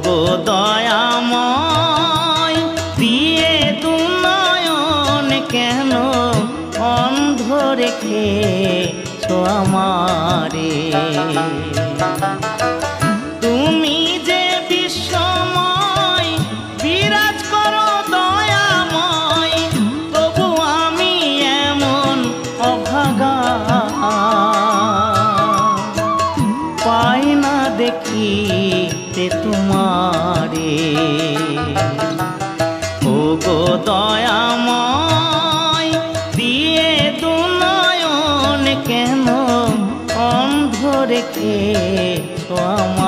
গো দয়াময় দিয়ে দুনয়ন কেন অন্ধ রেখেছো আমারে। তুমি যে বিশ্বময় বিরাজ করো দয়াময়, তবু আমি এমন অভাগা পাই না দেখিতে তোমারে। ও গো দয়াময় দিয়ে দুনয়ন কেন অন্ধ রেখেছো আমারে।